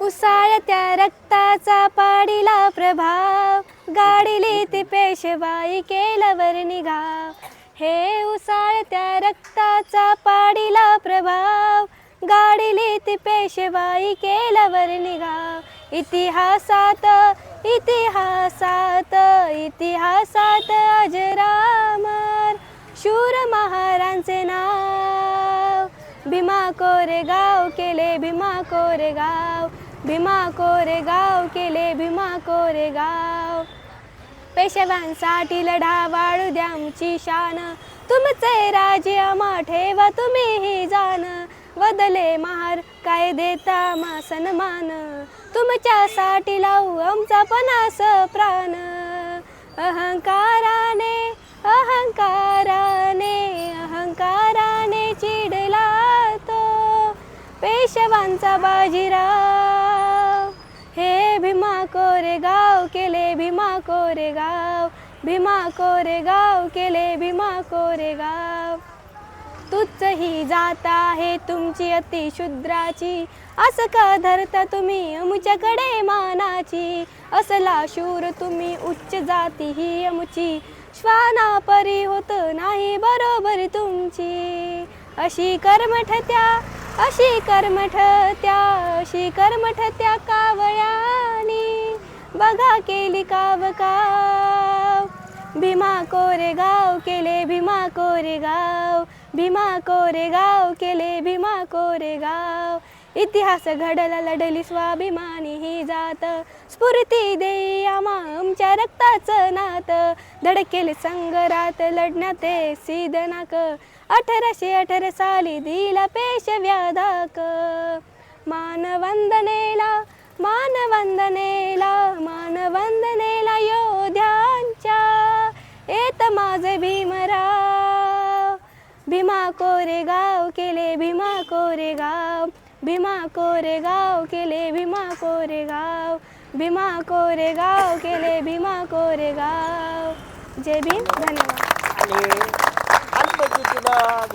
उसाळत्या रक्ताचा पाडिला प्रभाव, गाडिली ती पेशवाई केल्यावर निघाव. हे उसाळत्या रक्ताचा पाडिला प्रभाव, गाडिली ती पेशवाई केल्यावर निघाव. इतिहासात इतिहासात इतिहासात अजरामर शूर महारांचे नाव. भीमा कोरेगाव केले भीमा कोरेगाव, भीमा कोरेगाव केले भीमा कोरेगाव. पेशव्यांसाठी लढा वाढू द्या आमची शान, तुमचे राज्य आम्हा ठेवा तुम्हीही जाण. बदले महार काय देता मा सन्मान, तुमच्यासाठी लावू आमचा पणास प्राण. अहंकाराने अहंकाराने अहंकाराने चिडला तो पेशवांचा बाजीराव. हे भीमा कोरेगाव केले भीमा कोरेगाव, भीमा कोरेगाव केले भीमा कोरेगाव. तुच्छ ही जात आहे तुमची अतिशूद्राची, असं का धरता तुम्ही आमच्याकडे मानाची. असला शूर तुम्ही उच्च जाती ही आमची, श्वानापरी होत नाही बरोबर तुमची. अशी कर्मठत्या अशी कर्मठत्या अशी कर्मठत्या कावळ्यानी बघा केली काव काव. भीमा कोरेगाव केले भीमा कोरेगाव, भीमा कोरेगाव केले भीमा कोरेगाव. इतिहास घडला लढली स्वाभिमानी ही जात, स्फूर्ती देई आम्हा आमच्या रक्ताचं नात. धडकेल संग्रात लढण्यात सिद्धनाक, 1818 साली दिला पेशव्या धाक. मानवंदनेला मानवंदनेला मानवंदनेला योद्ध्यांच्या येत माझे भीमराव. भीमा कोरेगाव केले भीमा कोरेगाव, भीमा कोरेगाव केले भीमा कोरेगाव, भीमा कोरेगाव केले भीमा कोरेगाव. जय भीम. धन्यवाद. आणि छान पद्धतीनं